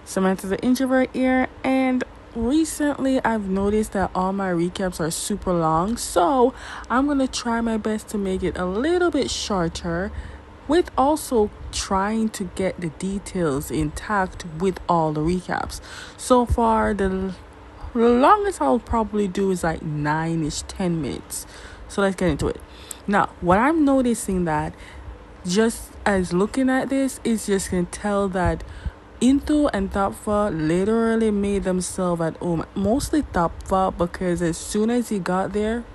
Samantha the introvert here, and recently I've noticed that all my recaps are super long, so I'm gonna try my best to make it a little bit shorter, with also trying to get the details intact with all the recaps. So far, the longest I'll probably do is like 9-ish, 10 minutes. So let's get into it. Now, what I'm noticing that just as looking at this is just gonna tell that Intu and Tapfa literally made themselves at home. Mostly Tapfa, because as soon as he got there,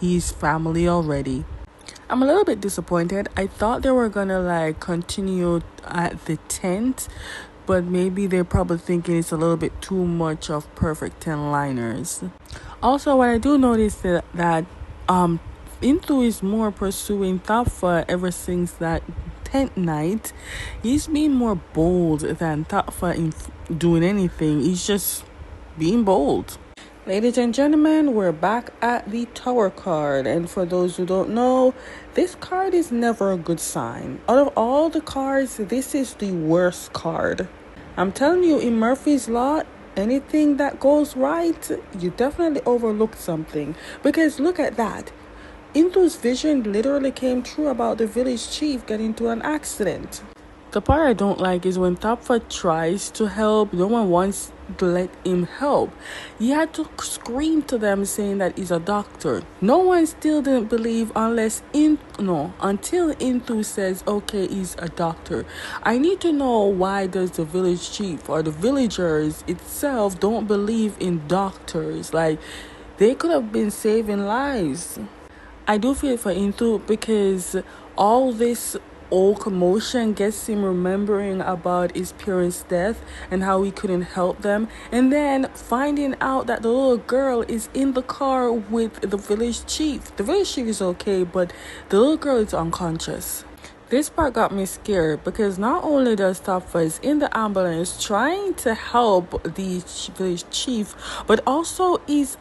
he's family already. I'm a little bit disappointed. I thought they were gonna continue at the tent, but maybe they're probably thinking it's a little bit too much of perfect 10-liners. Also, what I do notice that Intu is more pursuing Tapfa ever since that tent night. He's being more bold than Tapfa in doing anything. He's just being bold. Ladies and gentlemen, we're back at the Tower card, and for those who don't know, this card is never a good sign. Out of all the cards, this is the worst card. I'm telling you, in Murphy's Law, anything that goes right, you definitely overlook something. Because look at that. Intu's vision literally came true about the village chief getting into an accident. The part I don't like is when Tapfa tries to help, no one wants to let him help. He had to scream to them saying that he's a doctor. No one still didn't believe until Intu says, okay, he's a doctor. I need to know, why does the village chief or the villagers itself don't believe in doctors? Like, they could have been saving lives. I do feel for Intu because all this old commotion gets him remembering about his parents' death and how he couldn't help them, and then finding out that the little girl is in the car with the village chief. The village chief is okay, but the little girl is unconscious. This part got me scared because not only does Tapfa is in the ambulance trying to help the village chief, but also he's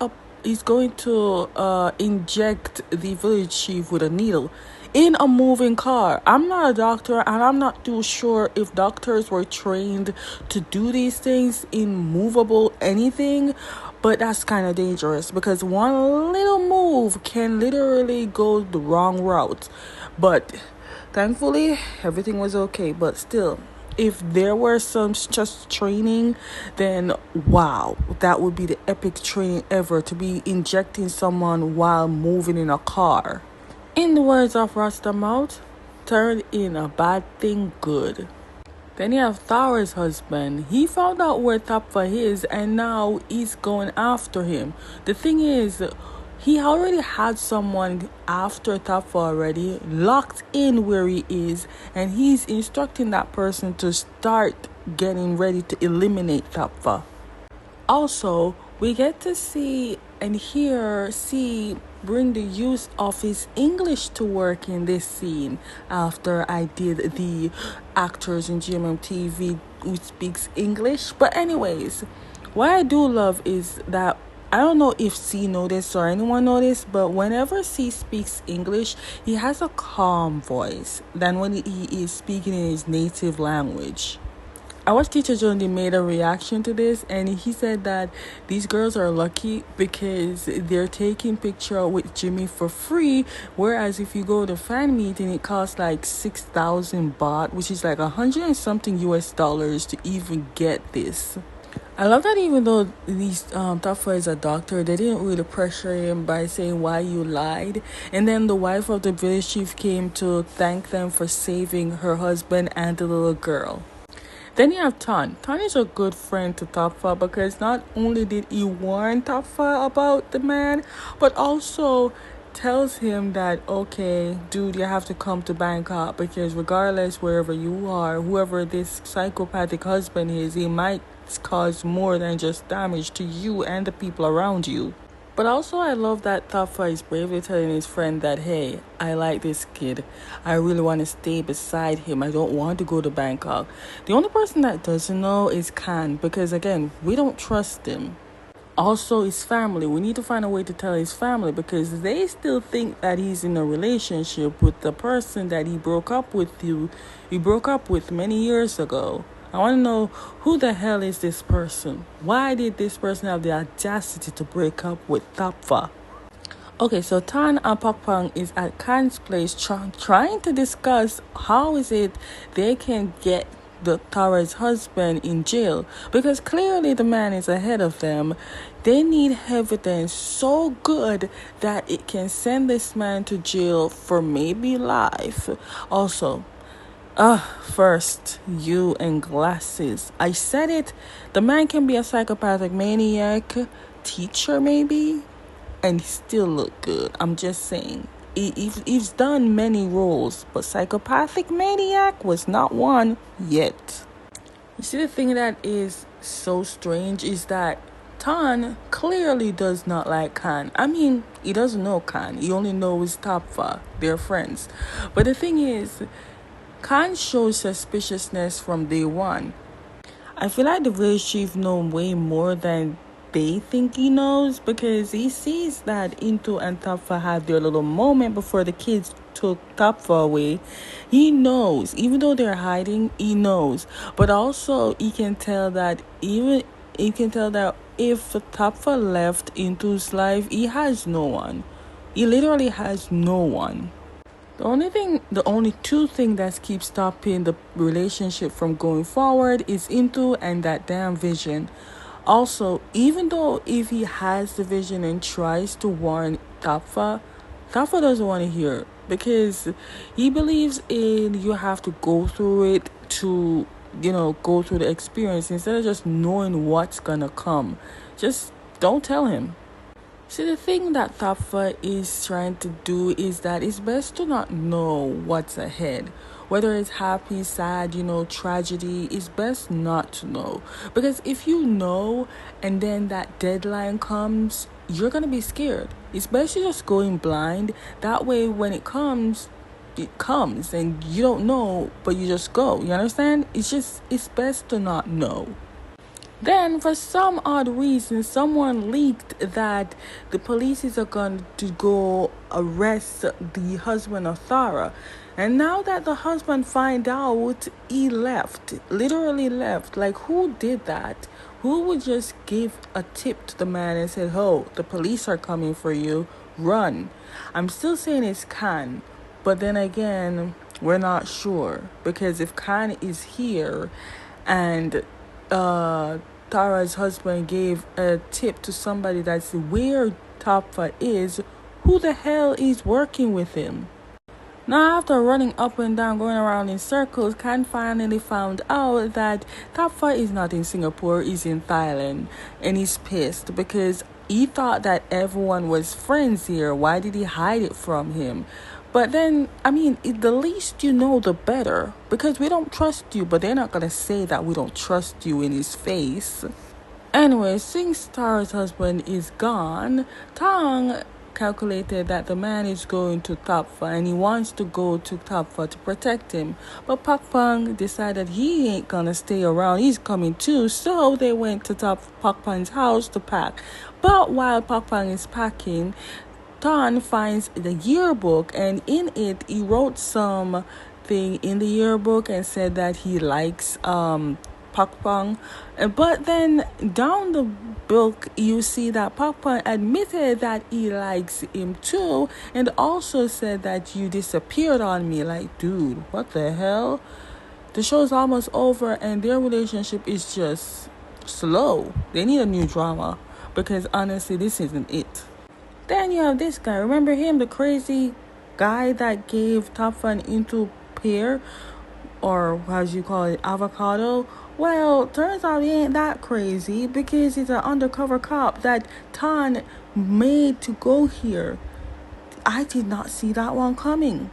going to inject the village chief with a needle in a moving car. I'm not a doctor, and I'm not too sure if doctors were trained to do these things in movable anything, but that's kind of dangerous because one little move can literally go the wrong route. But thankfully, everything was okay. But still, if there were some just training, then wow, that would be the epic training ever, to be injecting someone while moving in a car. In the words of Rastamout, turn in a bad thing good. Then you have Tower's husband. He found out where Tapfa is, and now he's going after him. The thing is, he already had someone after Tapfa already, locked in where he is, and he's instructing that person to start getting ready to eliminate Tapfa. Also, we get to see and bring the use of his English to work in this scene after I did the actors in GMM who speaks English. But anyways, what I do love is that, I don't know if C noticed or anyone noticed, but whenever C speaks English, he has a calm voice than when he is speaking in his native language. I watched Teacher Jonesy made a reaction to this, and he said that these girls are lucky because they're taking picture with Jimmy for free, whereas if you go to fan meeting, it costs like 6,000 baht, which is like $100 and something US to even get this. I love that even though Tapfa is a doctor, they didn't really pressure him by saying why you lied. And then the wife of the village chief came to thank them for saving her husband and the little girl. Then you have Tan. Tan is a good friend to Tapfa because not only did he warn Tapfa about the man, but also tells him that, okay, dude, you have to come to Bangkok because regardless wherever you are, whoever this psychopathic husband is, he might cause more than just damage to you and the people around you. But also, I love that Tapfa is bravely telling his friend that, hey, I like this kid. I really want to stay beside him. I don't want to go to Bangkok. The only person that doesn't know is Khan, because again, we don't trust him. Also, his family. We need to find a way to tell his family because they still think that he's in a relationship with the person that he broke up with many years ago. I want to know, who the hell is this person? Why did this person have the audacity to break up with Tapfa? Okay, so Tan and Pakpang is at Khan's place trying to discuss how is it they can get the Tara's husband in jail, because clearly the man is ahead of them. They need evidence so good that it can send this man to jail for maybe life. Also, first, you and glasses. I said it. The man can be a psychopathic maniac, teacher maybe, and still look good. I'm just saying. He's done many roles, but psychopathic maniac was not one yet. You see, the thing that is so strange is that Tan clearly does not like Khan. I mean, he doesn't know Khan. He only knows Tapfa. They're friends. But the thing is, Khan shows suspiciousness from day one. I feel like the village chief knows way more than they think he knows, because he sees that Intu and Tapfa had their little moment before the kids took Tapfa away. He knows, even though they're hiding, he knows. But also, he can tell that if Tapfa left Intu's life, he has no one. He literally has no one. The only two things that keep stopping the relationship from going forward is Into and that damn vision. Also, even though if he has the vision and tries to warn Tapfa doesn't want to hear, because he believes in you have to go through it to, go through the experience instead of just knowing what's gonna come. Just don't tell him. See, the thing that Tapfa is trying to do is that it's best to not know what's ahead. Whether it's happy, sad, tragedy, it's best not to know. Because if you know and then that deadline comes, you're going to be scared. It's best you just going blind. That way, when it comes and you don't know, but you just go. You understand? It's best to not know. Then, for some odd reason, someone leaked that the police are going to go arrest the husband of Thara. And now that the husband find out, he left. Literally left. Like, who did that? Who would just give a tip to the man and said, "Oh, the police are coming for you. Run." I'm still saying it's Khan. But then again, we're not sure. Because if Khan is here and Tara's husband gave a tip to somebody that's where Tapfa is, who the hell is working with him? Now, after running up and down, going around in circles, Khan finally found out that Tapfa is not in Singapore, he's in Thailand. And he's pissed because he thought that everyone was friends here. Why did he hide it from him? But then, the least you know, the better. Because we don't trust you, but they're not going to say that we don't trust you in his face. Anyway, since Tara's husband is gone, Tang calculated that the man is going to Tapfa and he wants to go to Tapfa to protect him. But Pakpang decided he ain't going to stay around. He's coming too. So they went to Pakpang's house to pack. But while Pakpang is packing, Tan finds the yearbook, and in it he wrote something in the yearbook and said that he likes Pakpang. But then down the book you see that Pakpang admitted that he likes him too, and also said that you disappeared on me. Like, dude, what the hell? The show's almost over and their relationship is just slow. They need a new drama, because honestly this isn't it. Then you have this guy. Remember him, the crazy guy that gave Tapfa into pear, or as you call it, avocado? Well, turns out he ain't that crazy, because he's an undercover cop that Tan made to go here. I did not see that one coming.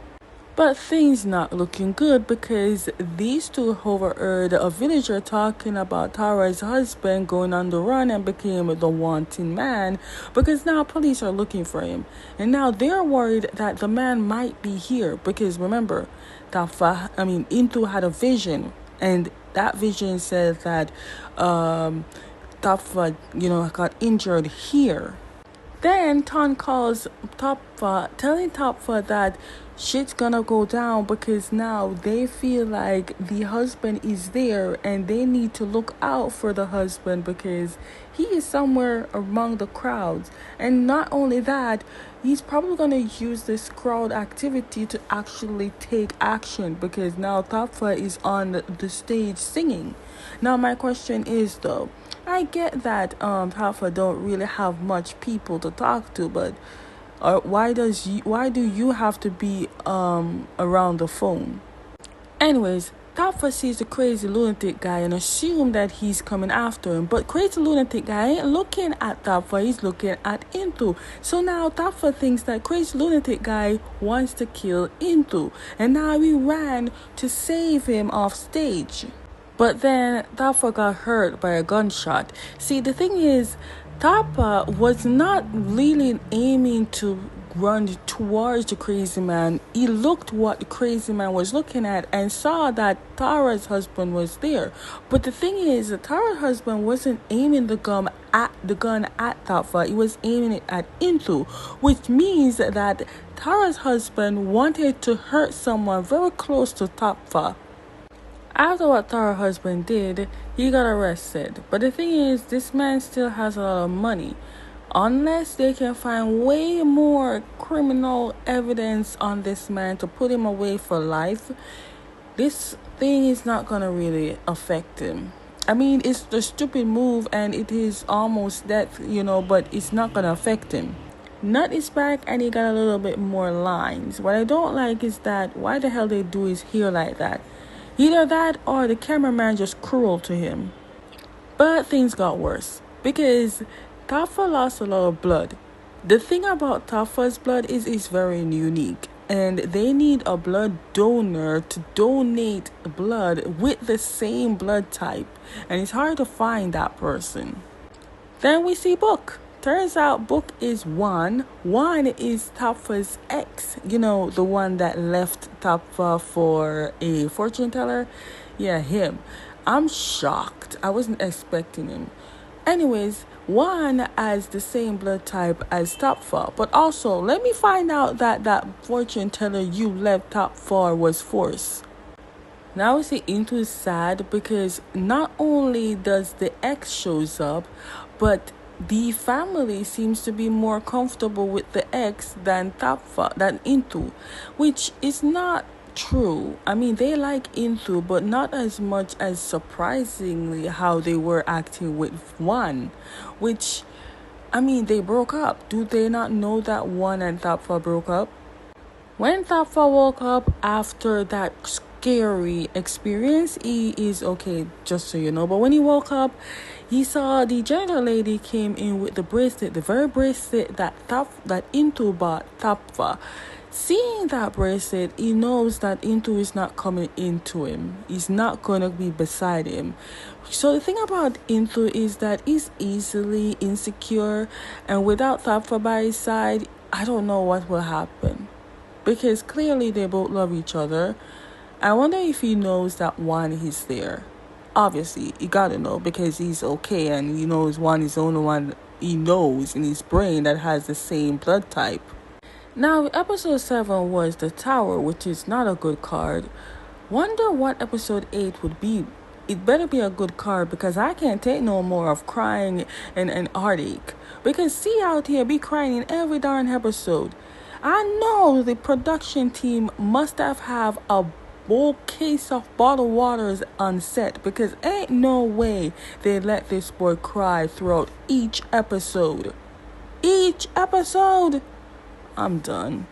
But things not looking good, because these two overheard a villager talking about Tara's husband going on the run and became the wanting man, because now police are looking for him. And now they're worried that the man might be here, because remember, Intu had a vision, and that vision said that Tapfa, got injured here. Then Tan calls Tapfa, telling Tapfa that shit's gonna go down because now they feel like the husband is there and they need to look out for the husband because he is somewhere among the crowds. And not only that, he's probably gonna use this crowd activity to actually take action because now Tafa is on the stage singing. Now my question is though, I get that Tafa don't really have much people to talk to, but why do you have to be around the phone? Anyways, Topher sees the crazy lunatic guy and assume that he's coming after him. But crazy lunatic guy ain't looking at Topher, he's looking at Intu. So now Topher thinks that crazy lunatic guy wants to kill Intu. And now he ran to save him off stage. But then Topher got hurt by a gunshot. See, the thing is, Tapa was not really aiming to run towards the crazy man. He looked what the crazy man was looking at and saw that Tara's husband was there. But the thing is, Tara's husband wasn't aiming the gun at Tapa. He was aiming it at Intu, which means that Tara's husband wanted to hurt someone very close to Tapa. After what Tara's husband did, he got arrested. But the thing is, this man still has a lot of money. Unless they can find way more criminal evidence on this man to put him away for life, this thing is not going to really affect him. I mean, it's the stupid move and it is almost death, but it's not going to affect him. Nut is back and he got a little bit more lines. What I don't like is that why the hell they do his hair like that? Either that or the cameraman just cruel to him. But things got worse because Tafa lost a lot of blood. The thing about Tafa's blood is it's very unique. And they need a blood donor to donate blood with the same blood type. And it's hard to find that person. Then we see Book. Turns out Book is Juan. Juan is Tafa's ex. The one that left Tafa for a fortune teller. Yeah, him. I'm shocked. I wasn't expecting him. Anyways, Juan has the same blood type as Tafa. But also, let me find out that fortune teller you left Tafa was forced. Now we see Intu is sad because not only does the ex shows up, but the family seems to be more comfortable with the ex than Intu, which is not true. I mean, they like Intu, but not as much as surprisingly how they were acting with Juan, which, I mean, they broke up. Do they not know that Juan and Tafa broke up? When Tafa woke up after that scary experience, he is okay, just so you know. But when he woke up, he saw the janitor lady came in with the bracelet, the very bracelet that Intu bought Tafa. Seeing that bracelet, he knows that Intu is not coming into him. He's not going to be beside him. So the thing about Intu is that he's easily insecure, and without Tafa by his side, I don't know what will happen. Because clearly they both love each other. I wonder if he knows that Juan is there. Obviously, he gotta know because he's okay and he knows Juan is the only one he knows in his brain that has the same blood type. Now, episode 7 was The Tower, which is not a good card. Wonder what episode 8 would be. It better be a good card because I can't take no more of crying and heartache. Because see out here be crying in every darn episode. I know the production team must have a whole case of bottled waters on set because ain't no way they let this boy cry throughout each episode. I'm done.